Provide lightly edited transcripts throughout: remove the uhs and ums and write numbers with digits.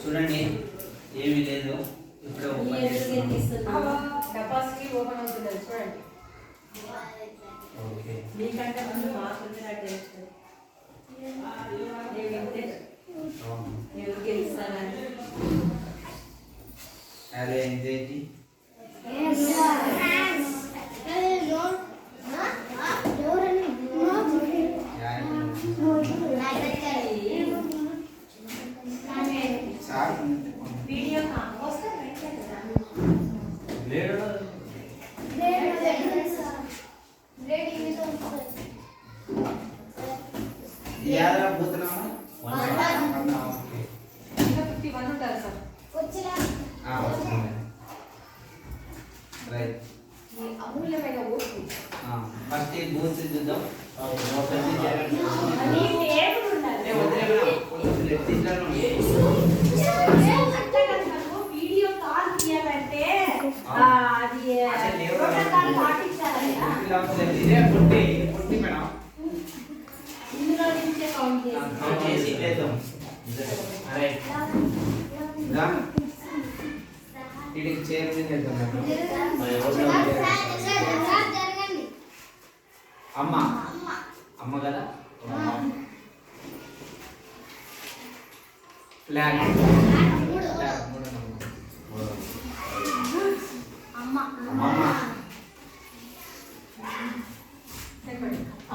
చూడండి ఏమీ లేదు ఇప్పుడే ఓపెన్ చేస్తున్నాను కెపాసిటీ ఓపెన్ అవుతుంది చూడండి ఓకే మీకంటే ముందు మాకు ఉంది నా టేస్ట్ ఎవరికి ఇస్తానని అరే ఏంటి వీడియో యాదరా పోతున్నామా 51 ఉంటారు సార్ రైట్ ఈ అమూల్యమైన ఓటు ఫస్ట్ ఈ బూత్ చూద్దాం అది టేబుల్ ఉండాలి వీడియో కాల్ చేయాలంటే అది ప్రోటోకాల్ పాటించాలి ఇందులో నుంచే కౌంట్ చేసి వీడికి చైర్ మీద అమ్మ అమ్మ కదా ఫ్లాగ్ అమ్మ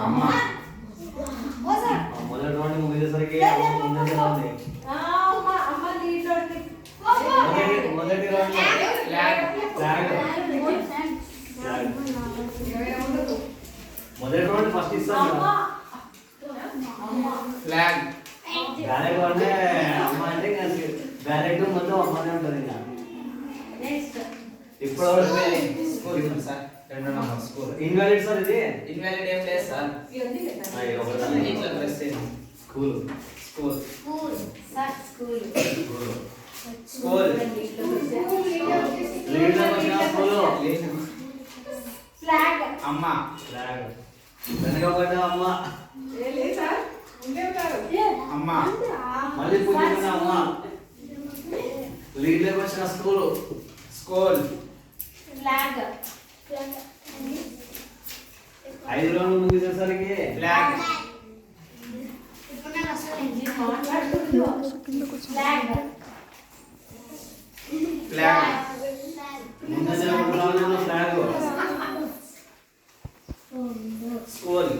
అమ్మ మొదటి రౌండ్ ముగిసేసరికి మొదటి రౌండ్ మొదటి రౌండ్ ఫస్ట్ ఇస్తాం ఫ్లాగ్ బ్యాలెట్ అంటే అమ్మ అంటే బ్యాలెట్ మొత్తం అమ్మనే ఉంటుంది ఇంకా ఇప్పుడు school sir 2 number school invalid sir ఇది ఇన్వాలిడ్ ఏం లేదు సార్ ఇట్లా ప్రెస్ చేయండి school school school school leader వచ్చిన స్కూల్ ఫ్లాగ్ అమ్మ ఫ్లాగ్ వెనకబడ్డ అమ్మ అమ్మ మళ్ళీ పుట్టిన అమ్మ లీడర్ వచ్చిన స్కూల్ స్కూల్ ఫ్లాగ్ 5 రౌండ్లు ముగిసేసరికి ఫ్లాగ్ ఫ్లాగ్ ఫ్లాగ్ ముందర రౌండ్లో ఫ్లాగ్ స్కూల్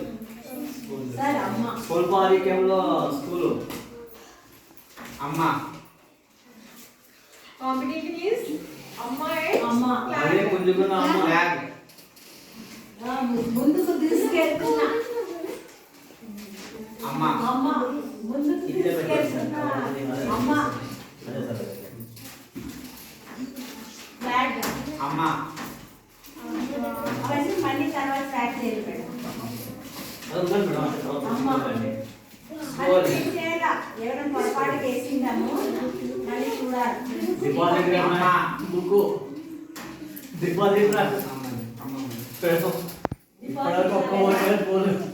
సార్ అమ్మ స్కూల్ పారిక్యంలో స్కూల్ అమ్మ కాంపిటీషన్ ఇస్ అమ్మ అదే పుంజుకున్న అమ్మ ఫ్లాగ్ ముందుకు తీసుకెళ్తున్నా అమ్మ అమ్మ ముందుకు తీసుకెళ్తున్నా అమ్మ ఫ్లాగ్ అమ్మ అవన్నీ మళ్ళీ తర్వాత ప్యాక్ చేయాలి మేడం అమ్మ స్కూల్ ఎవరైనా పొరపాటు వేసిందాము మళ్ళీ చూడాలి డిపాజిట్ అమ్మ బుక్ డిపాజిట్ అమ్మ ఇప్పటివరకు ఒక్క ఓటు పోలేదు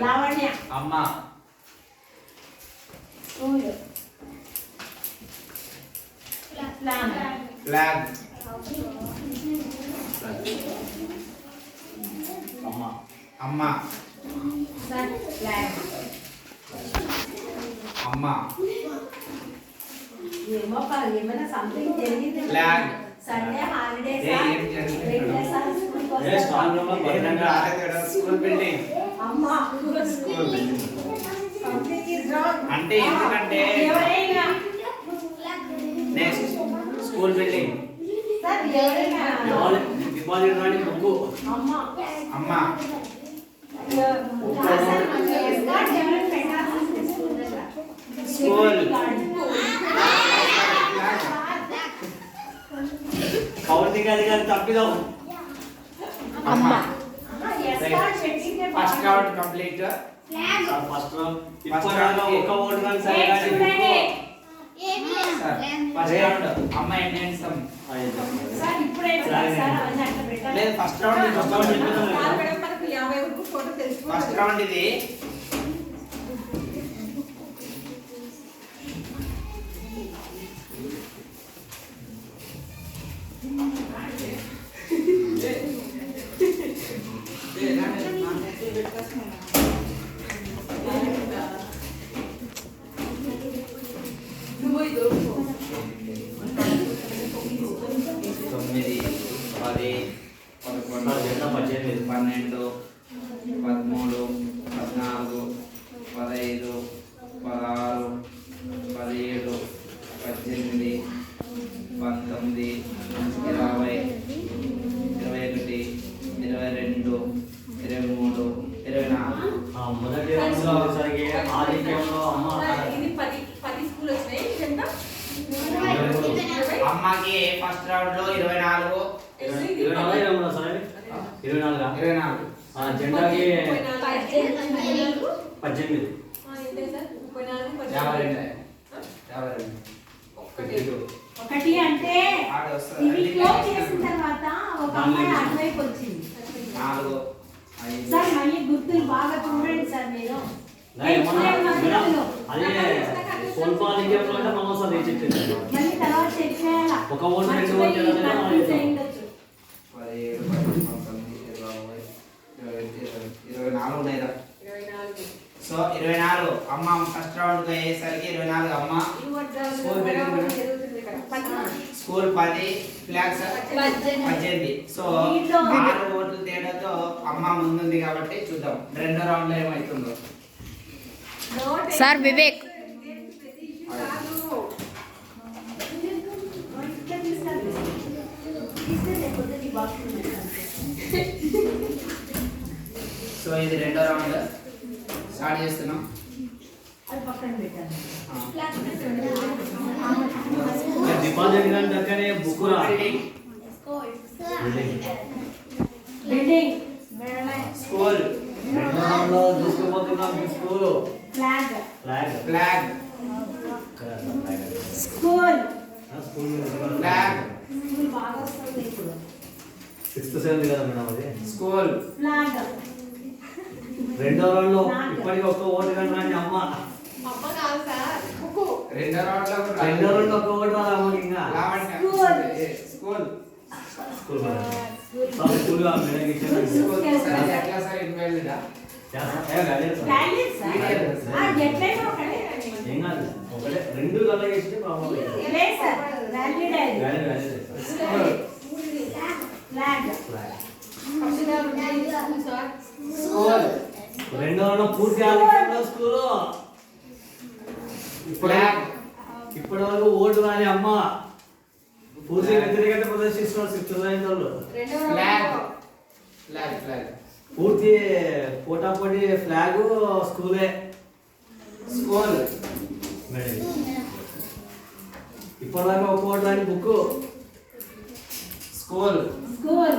లావణ్య అమ్మ స్కూల్ ప్లాన్ ఫ్లాగ్ అమ్మ అమ్మ సార్ ఫ్లాగ్ అమ్మ ఏమో ఏమైనా సంథింగ్ జరిగింది ఫ్లాగ్ సండే హాలిడే ఏం జరిగింది? స్కూల్ బిల్డింగ్ అమ్మ school building something is wrong అంటే ఎందుకంటే ఎవరైనా నెక్స్ట్ స్కూల్ బిల్డింగ్ సార్ ఎవరైనా డిపాజిట్ రాని బుక్ అమ్మ అమ్మ స్కూల్ కౌంటింగ్ అధికారి తప్పిదాం అమ్మ first first round complete first ఇప్పటిదాకా ఒక్క ఓటు కానీ సరే కానీ సార్ ఫస్ట్ రౌండ్ అమ్మ ఎన్ని ఇస్తాం సార్ ఇప్పుడే సార్ అవన్నీ అట్లా పెట్టాలి లేదు ఫస్ట్ రౌండ్ మనకు 50 వరకు ఫోటో తెలుసు ఫస్ట్ రౌండ్ ఇది 9, 10, 11, 12, 13, 14, 15, 16, 17, 18, 19, 20, 21, 22, 23, 24. మొదటి రోజులో వచ్చేసరికి ఆదిత్యంలో అమ్మ అమ్మకి ఫస్ట్ రౌండ్ లో 24. 24 జెండాకి 18. ఒకటి అంటే ఇది క్లోజ్ చేసిన తర్వాత ఒక అమ్మాయి అటువైపు వచ్చింది 4, 5. సార్ మళ్ళీ గుర్తులు బాగా చూడండి సార్ మీరు అదే సోల్పాలిక్యంలో అంటే మనం ఒకసారి తెచ్చిచ్చింది. మళ్ళీ తర్వాత చెక్ చేయాలా ఒక ఓటు 2 ఓట్లు కదా 24 ఉన్నాయిరా. సో 24 అమ్మ ఫస్ట్ రౌండ్ కి అయ్యేసరికి 24 అమ్మ స్కూల్ 10 ఫ్లాగ్స్ 18. సో 6 ఓట్లు తేడాతో అమ్మ ముందుంది కాబట్టి చూద్దాం రెండో రౌండ్ లో ఏమవుతుందో. సార్ వివేక్ సో ఇది రెండో రౌండ్ స్టార్ట్ చేస్తున్నాం. అది పక్కన పెట్టాను డిపాజిట్ కానీ దక్కనే బుక్ రా బిల్డింగ్ స్కూల్ రెండో రౌండ్లో దూసుకుపోతున్నాం. School flag flag flag school flag school బాగా వస్తుంది ఇప్పుడు 6th 7th కదా మేడం అది. స్కూల్ ఫ్లాగ్ రెండో రౌండ్లో ఇప్పటికి ఒక్క ఓటు కానీ రాని అమ్మ. రెండో రౌండ్ లో కూడా రెండో రౌండ్లో ఒక్క ఓటు రాదు అమ్మకి ఇంకా. స్కూల్ స్కూల్ స్కూల్ మేడం ఇచ్చారు. సరే ఎట్లా సార్ ఇన్వాల్వ్డా వ్యాలిడ్ సార్ ఎట్లయినా ఒకటే ఏం కాదు ఒకటే రెండు కలర్ చేస్తే ప్రాబ్లం లేదు. లేదు సార్ వ్యాలిడ్ అది స్కూల్ ఫ్లాగ్ స్కూల్ రెండో రౌండ్ పూర్తి ఆలోచనలో స్కూల్ ఫ్లాగ్ ఇప్పటి వరకు ఓటు రాని అమ్మ పూర్తి వ్యతిరేకత ప్రదర్శిస్తున్నారు 6th 7th వాళ్ళు. ఫ్లాగ్ ఫ్లాగ్ ఫ్లాగ్ పూర్తి పోటాపోటీ ఫ్లాగ్ స్కూలే. స్కూల్ ఇప్పటిదాకా ఒక ఓటు రాని బుక్ స్కూల్ స్కూల్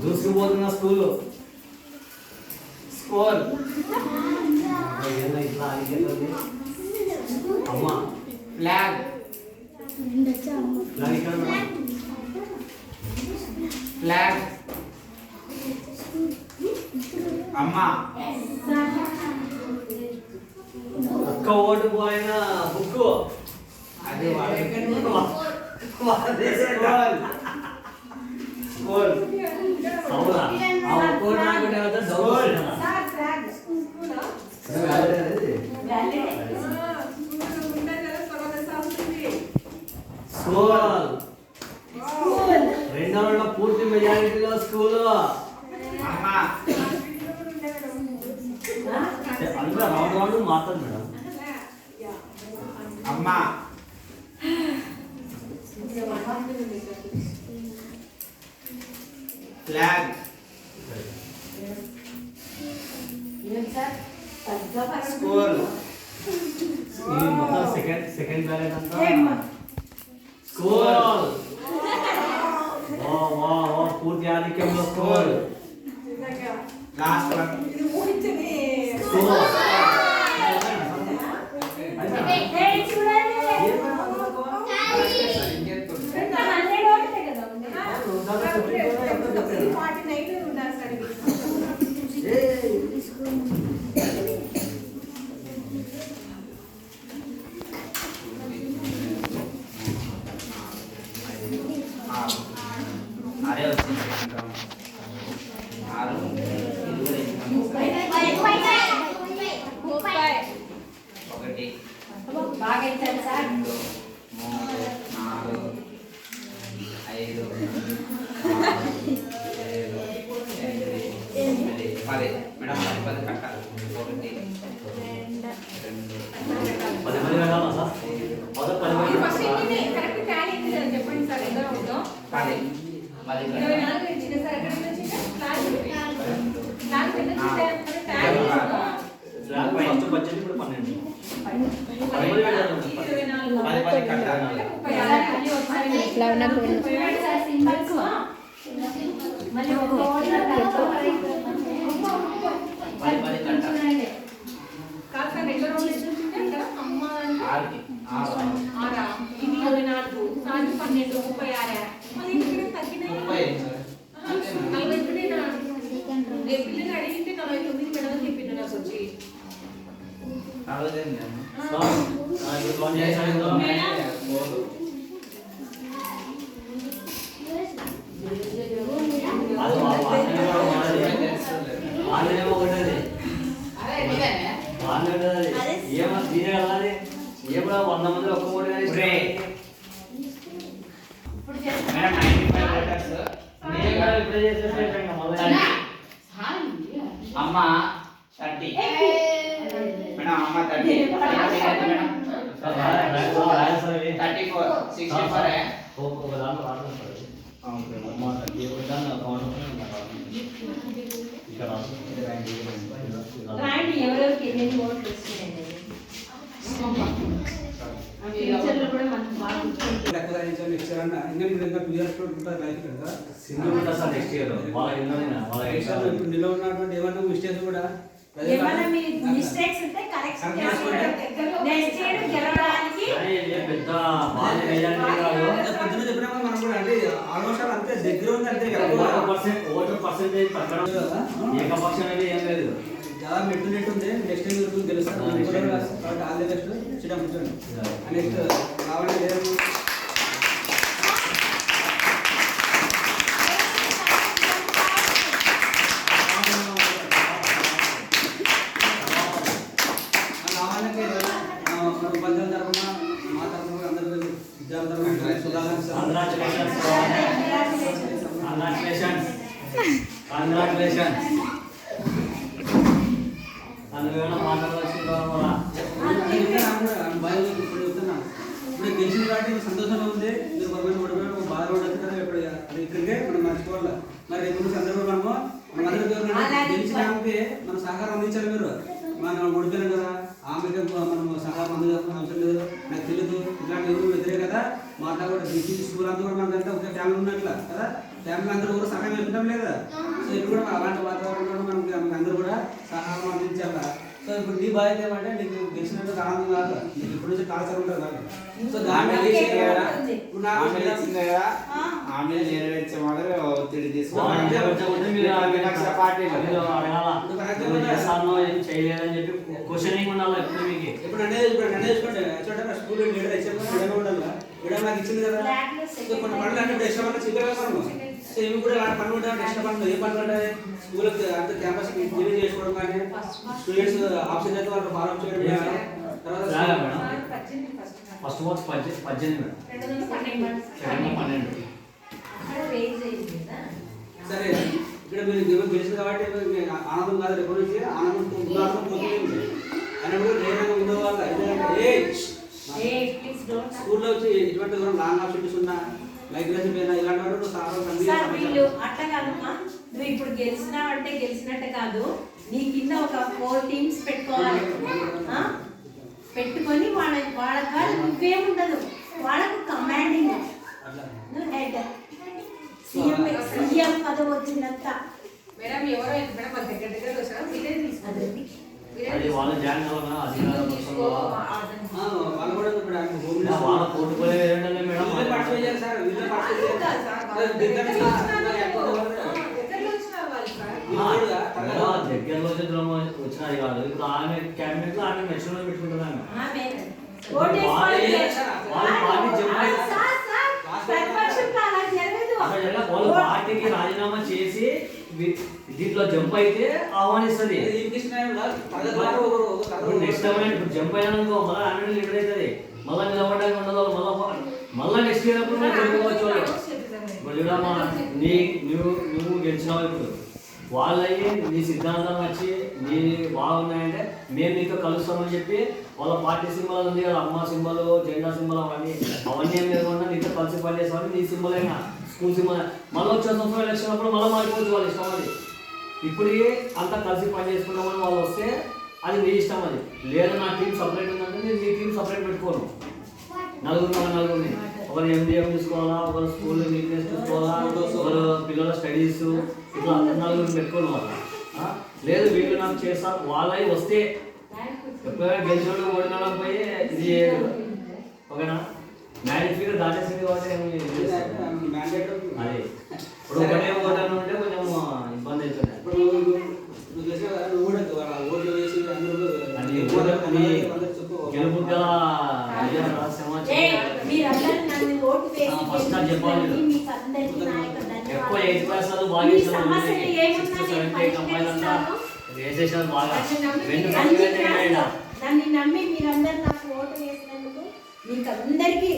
దూసుకుపోతున్న స్కూల్. స్కూల్ ఇట్లా ఆగిపోతుంది అమ్మ. ఫ్లాగ్ ఫ్లాగ్ ఇక్కడ మేడం. ఫ్లాగ్ అమ్మ ఒక్క ఓటు పోయిన బుక్ అది స్కూల్ స్కూల్ అవునా ఆ ఒక్క ఓటు రాకుండా down sir flag valid school school రెండో రౌండ్లో పూర్తి మెజారిటీలో స్కూల్. అమ్మ అందరూ రౌండ్ రౌండ్ మాట్లాడు మేడం. అమ్మ ఫ్లాగ్ స్కూల్ ఇది మొత్తం సెకండ్ బ్యాలెట్ అంతా స్కూల్ ఓ పూర్తి ఆధిక్యంలో స్కూల్. లాస్ట్ వన్ స్కూల్ అరే వచ్చింది ఆరు ఒకటి బాగా ఇచ్చారు సార్. 2 3 4 5 6 7 8 9 10 మేడం 10 కట్టాలి 1 2 10 వెళ్ళాలా సార్? మొదట 10 ఇది ఫస్ట్ ఏంటి కరెక్ట్ టాలీ ఏంటి అని చెప్పండి సార్ ఎంత ఉందో 10 10 24 ఇచ్చిన సార్ ఎక్కడ నుంచి వచ్చిందా క్లాస్ క్లాస్ ఎంత చూస్తే టాలీ స్లాబ్ ఫస్ట్ బడ్జెట్ ఇప్పుడు 12 ఇట్లా ఉన్నప్పుడు సింబల్స్ మళ్ళీ ఒక కాదు సార్ ఎక్కడ రోజులు ఎంత వచ్చింటే ఇక్కడ అమ్మ అంటే 6 ఇది 24 సార్ 12 36 మళ్ళీ ఇక్కడ తగ్గినాయి 40 పిల్లలు అడిగితే 49 మేడం చెప్పింది నాకు వచ్చి వాళ్ళేమో ఒకటది ఏమో దీనే వెళ్ళాలి ఏమో 100 మంది ఒక్క మూడు మేడం 95 లీటర్స్ ఇప్పుడే చేసేసి అమ్మ 30 మేడం అమ్మ 30 మేడం 34 64 ఒక దాంట్లో రాసుకుంటారు అమ్మ 30 దాన్ని అకౌంట్ ఇక్కడ రాయండి ఎవరెవరికి ఎన్ని ఓట్లు వస్తున్నాయండి. ఫ్యూచర్లో కూడా మనకు బాగా నెక్స్ట్ ఇయర్ వాళ్ళ నిలో ఉన్నటువంటి ఏమన్నా మిస్టేక్స్ కూడా ఏమైనా మీ మిస్టేక్స్ ఉంటే కరెక్షన్ చేసుకోవడం నెక్స్ట్ ఇయర్ గెలవడానికి పెద్ద బాగా వేయాలి కాదు పొద్దున చెప్పినా మనం కూడా అంటే ఆల్మోస్ట్ అంతే దగ్గర ఉంది అంతే ఓటర్ పర్సెంటేజ్ తగ్గడం ఏకపక్షం అనేది ఏం లేదు చాలా మెట్టు నెట్టు ఉంది నెక్స్ట్ టైం మీరు గెలుస్తారు కాబట్టి ఆల్ ది బెస్ట్ చిన్న కూర్చోండి నెక్స్ట్ రావడం లేదు ఉపాధ్యాయుల తరఫున మా తరఫున అందరూ విద్యార్థుల కంగ్రాచులేషన్స్ అందులో మాట్లాడవలసింది ఇప్పుడు గెలిచిన కాబట్టి సంతోషంగా ఉంది మీరు గవర్నమెంట్ ఓడిపోయిన బాధ ఉండదు కదా ఇప్పుడు అది ఇక్కడికే మనం మర్చిపోవాలి మరి రేపు సందర్భంలో మనము మనందరూ గెలిచినాకే మనం సహకారం అందించాలి మీరు మనం ఓడిపోయినాం కదా ఆమెకి మనం సహకారం అందించాల్సిన అవసరం లేదు నాకు తెలియదు ఇట్లాంటి ఎవరు ఎదురే కదా మాట్లాడు స్కూల్ అంతా కూడా మనకంతా ఒక ఫ్యామిలీ ఉన్నట్ల కదా ఫ్యామిలీ అందరూ కూడా సహాయం ఇవ్వడం లేదా సో ఇప్పుడు కూడా అలాంటి వాతావరణంలో మనకి అందరూ కూడా సహాయం అందించాలా సో ఇప్పుడు నీ బాధ్యత ఏమంటే నీకు గెలిచినట్టు ఆనందం కాదు నీకు ఇప్పుడు నుంచి టార్చర్ ఉంటుంది కాదు సో దాన్ని ఇప్పుడు నాకు ఆమె నెరవేర్చే మాదిరి ఒత్తిడి చేయలేదని చెప్పి క్వశ్చనింగ్ ఉండాలి ఎప్పుడు మీకు ఇప్పుడు నన్నే చూసుకోండి చూడండి స్కూల్ లీడర్ ఎక్స్ఎం ఉండాలి ఇక్కడ నాకు ఇచ్చింది కదా సో కొన్ని పనులు అంటే ఎక్స్ట్రా పనులు చెప్పగలుగుతాను సో ఇవి కూడా అలాంటి పనులు ఉంటాయి ఎక్స్ట్రా పనులు ఏ పనులు ఉంటాయి స్కూల్కి అంటే క్యాంపస్ క్లీన్ చేసుకోవడం కానీ స్టూడెంట్స్ ఆప్షన్ అయితే వాళ్ళు ఫాలో అప్ చేయడం తర్వాత ఫస్ట్ వాచ్ 18 మేడం 12 సరే ఇక్కడ మీరు గెలిచింది కాబట్టి ఆనందం కాదు రేపు నుంచి ఆనందం పోతుంది అన్నప్పుడు ధైర్యంగా ఉండే వాళ్ళు స్కూల్లో వచ్చి ఎటువంటి లాంగ్ ఆప్షన్స్ ఉన్నా మైగ్రేషన్ పైన ఇలాంటి సార్ వీళ్ళు అట్లా కాదమ్మా నువ్వు ఇప్పుడు గెలిచినావు అంటే గెలిచినట్టు కాదు నీ కింద ఒక 4 టీమ్స్ పెట్టుకోవాలి పెట్టుకొని వాళ్ళ నువ్వేముండదు వాళ్ళకు కమాండింగ్ నువ్వు హెడ్ సీఎం పదవి వచ్చినంత మేడం ఎవరో మేడం మన దగ్గర వచ్చారా మీరే తీసుకోండి అది వాళ్ళ జాయిన్ అవ్వనా అధికారం వస్తుందో వాళ్ళు కూడా ఇప్పుడు హోమ్ వాళ్ళ పోర్టుకోలే వేరండి మేడం పార్టిసిపేట్ చేయాలి సార్ వీళ్ళు పార్టిసిపేట్ చేయాలి దగ్గరలో వచ్చినది కాదు ఇప్పుడు ఆమె క్యాబినెట్ లో ఆమె మెచ్యూర్ పెట్టుకుంటున్నాను పార్టీకి రాజీనామా చేసి దీంట్లో జంప్ అయితే ఆహ్వానిస్తుంది కృష్ణ నెక్స్ట్ టైం ఇప్పుడు జంప్ అయినానుకో మళ్ళీ 100 లీటర్ అవుతుంది, మళ్ళీ నిలబడడానికి ఉండదు, మళ్ళీ నెక్స్ట్ ఇయర్ అప్పుడు చెప్పుకోవచ్చు వాళ్ళు. ఇప్పుడు చూడమ్మా నువ్వు గెలిచినావు, ఇప్పుడు వాళ్ళయ్యి నీ సిద్ధాంతం వచ్చి నీ బాగున్నాయంటే మేము నీతో కలుస్తామని చెప్పి వాళ్ళ పార్టీ సింబల్ ఉంది కదా, అమ్మ సింబల్, జెండా సింబల్, అవన్నీ ఏం లేకుండా నీతో కలిసి పనిచేస్తామని నీ సింబల్ అయినా స్కూల్ సింబల్. మళ్ళీ వచ్చే సంవత్సరం ఎలక్షన్ అప్పుడు మళ్ళీ మారిపోవచ్చు వాళ్ళ ఇష్టం అది. ఇప్పుడు అంతా కలిసి పని చేసుకున్నామని వాళ్ళు వస్తే అది నీ ఇష్టం అది. లేదు నా టీం సపరేట్ ఉందంటే నేను నీ టీం సపరేట్ పెట్టుకోను. నలుగురిని ఒకరు ఎంబీఎం చూసుకోవాలా, ఒకరు స్కూల్ నీట్నెస్ చూసుకోవాలా, ఒకరు పిల్లల స్టడీస్, ఇట్లా నలుగురిని పెట్టుకోను వాళ్ళు. లేదు వీళ్ళు నాకు చేస్తారు వాళ్ళవి వస్తే ఎప్పుడైనా గెలిచిన ఓడిన పోయి ఇది చేయదు. ఓకేనా? మ్యారేజ్ ఫిగర్ దాటేసింది కాబట్టి అదే ఇప్పుడు ఒకటే ఓటర్లు ఉంటే కొంచెం ఇబ్బంది అవుతుంది. గెలుపు గల ఫస్ట్ నాకు చెప్పాలి. ఎక్కువ 8th క్లాస్ వాళ్ళు బాగా చేశారు, 6th 7th 8th అమ్మాయిలంతా వేసేసారు బాగా. నన్ను నమ్మి మీరందరూ నాకు ఓటు వేసినందుకు మీకు అందరికీ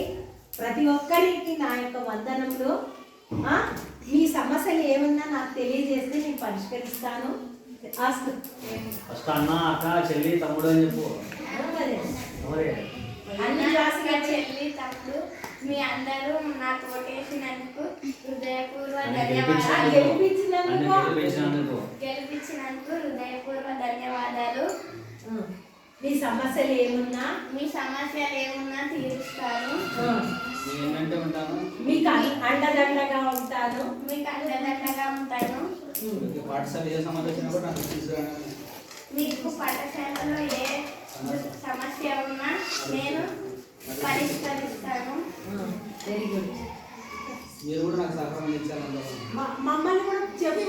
ప్రతి ఒక్కరికి నా యొక్క వందనములు. మీ సమస్యలు ఏమన్నా నాకు తెలియజేస్తే నేను పరిష్కరిస్తాను. ఫస్ట్ అన్న, అక్క, చెల్లి, తమ్ముడు అని చెప్పు. అన్ని క్లాసుల చెల్లి, తమ్ముడు, మీ అందరూ నాకు ఓటేసినందుకు హృదయపూర్వ ధన్యవాదాలు. గెలిపించినందుకు హృదయపూర్వ ధన్యవాదాలు. మీ సమస్యలు ఏమున్నా తీరుస్తాను. మీకు అండదండగా ఉంటాను. మీకు పాఠశాలలో ఏ సమస్య ఉన్నా నేను పరిష్కరిస్తాను. Very good. మీరు కూడా నాకు సహకారం ఇచ్చారు. మమ్మల్ని కూడా చెప్పు.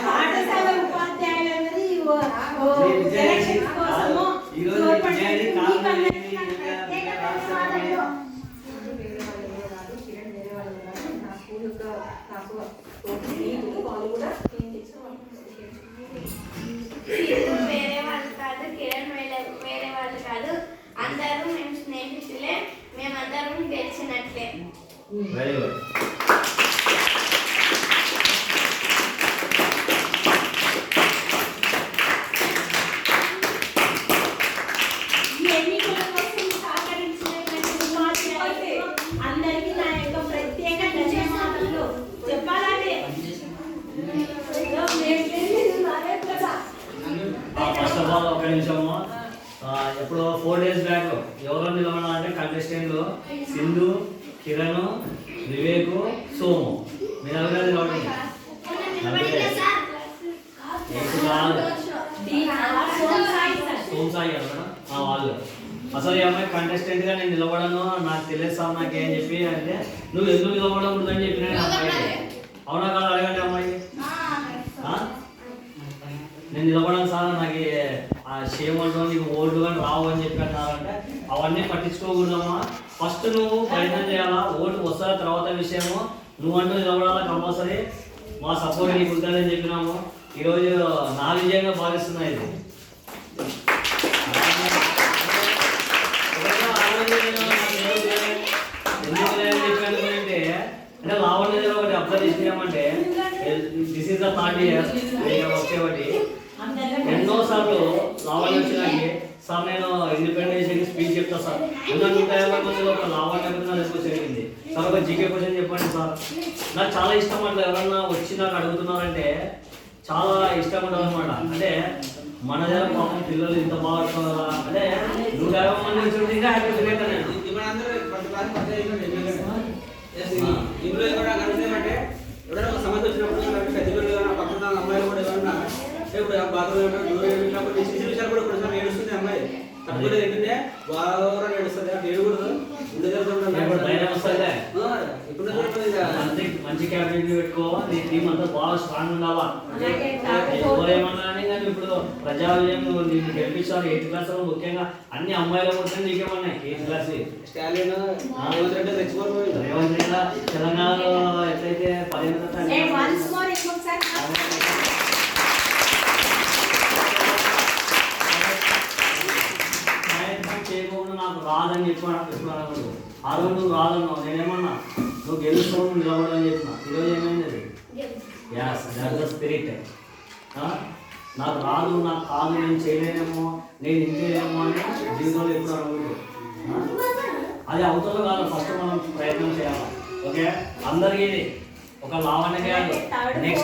పాఠశాల ఉపాధ్యాయులు అనేది ఎలక్షన్ కోసము వేరే వాళ్ళు కాదు, కిరణ్ వేరే వాళ్ళు కాదు, అందరూ మేము స్నేహితులే, మేమందరం గెలిచినట్లే. Very good. ఈ ఎన్నికల కోసం సహకరించినటువంటి ఉపాధ్యాయులకు అందరికీ నా యొక్క ప్రత్యేక ధన్యవాదాలు చెప్పాలంటే. ఫస్ట్ ఆఫ్ ఆల్ ఒక నిమిషము, ఎప్పుడో 4 days బ్యాక్ ఎవరో నిలబడాలంటే కంటెస్టెంట్లు సింధు, కిరణ్, వివేక్, సోము, మీ నలుగురు నిలబడి సోమసాయి కదా వాళ్ళు. అసలు ఈ అమ్మాయి కంటెస్టెంట్ గా నేను నిలబడను, నాకు తెలియదు సార్ నాకు ఏం చెప్పి అంటే, నువ్వు ఎందుకు నిలబడకూడదని చెప్పిన అమ్మాయి. అవునా కాదు అడగండి అమ్మాయి. నేను నిలబడను సార్, నాకు షేమ్ అంటూ నీకు ఓట్లు కానీ రావు అని చెప్పి అన్నారంటే అవన్నీ పట్టించుకోకూడదమ్మా. ఫస్ట్ నువ్వు ప్రయత్నం చేయాలా, ఓటు వస్తా తర్వాత విషయము. నువ్వంటూ నిలబడాలా కంపల్సరీ. మా సపోర్ట్ నీకు ఉంటుందని చెప్పినాము. ఈరోజు నా విజయంగా భావిస్తున్నాయి ఇది. ఎందుకు లేదని చెప్పాను అంటే లావణ్య ఒకటి అబ్జర్వ్ చేసినామంటే this is the 3rd year వచ్చేవాటి. ఎన్నోసార్లు లావణ్య వచ్చినాకి సార్ నేను ఇండిపెండెన్స్ స్పీచ్ చెప్తా సార్, 150 మందిలో ఒక లావణ్య జరిగింది సార్, ఒక జీకే క్వశ్చన్ చెప్పండి సార్. నాకు చాలా ఇష్టం అట్లా ఎవరన్నా వచ్చి నాకు అడుగుతున్నారంటే చాలా ఇష్టం ఉంటుంది అనమాట. అంటే మన దగ్గర పాపం పిల్లలు ఇంత బాగుంటున్నారా అంటే 150 మంది వచ్చి ఇంకా హ్యాపీ ఫీల్ అవుతాను నేను. ఇంట్లో కూడా కలిసేమంటే ఎవరైనా ఒక సమస్య వచ్చినప్పుడు పెద్ద పక్కన అమ్మాయిలు కూడా ఏమన్నా ఇప్పుడు బాత్రూమ్ దూరం చిన్న విషయాలు కూడా ఇప్పుడు ఏడుస్తుంది అమ్మాయి. తప్పకుండా ఏంటంటే బాగా ఏడుస్తుంది, అక్కడ ఏడకూడదు. మంచి క్యాబినెట్ పెట్టుకో, నీ టీం అంతా బాగా స్ట్రాంగ్ ఉండాలా. ఎవరేమన్నా కానీ ఇప్పుడు ప్రజావిజయం నీకు గెలిపించాలి 8th క్లాస్ లో ముఖ్యంగా అన్ని అమ్మాయిల మొత్తం నీకేమన్నాయి 8th క్లాస్ స్టాలిన్ రేవంత్ రెడ్డి రెచ్చిపోయి రేవంత్ రెడ్డి తెలంగాణలో ఎట్లయితే 15వ తరగతి వన్స్ మోర్ ఇంకొకసారి ప్రయత్నం చేయకుండా నాకు రాదని చెప్పి ఎప్పుడు అనకూడదు. ఆ రోజు నువ్వు రాదన్నావు, నేనేమన్నా నువ్వు గెలుస్తావు, నువ్వు నిలబడని చెప్పిన. ఈరోజు ఏమైంది అది? As that the spirit. నాకు రాదు, నాకు కాదు, నేను చేయలేనేమో, నేను ఇంకేమో అని జీవితంలో ఎప్పుడు అనకూడదు. అది అవుతుందో కాదు, ఫస్ట్ మనం ప్రయత్నం చేయాలి. ఓకే, అందరికీ ఒక లావణ్య నెక్స్ట్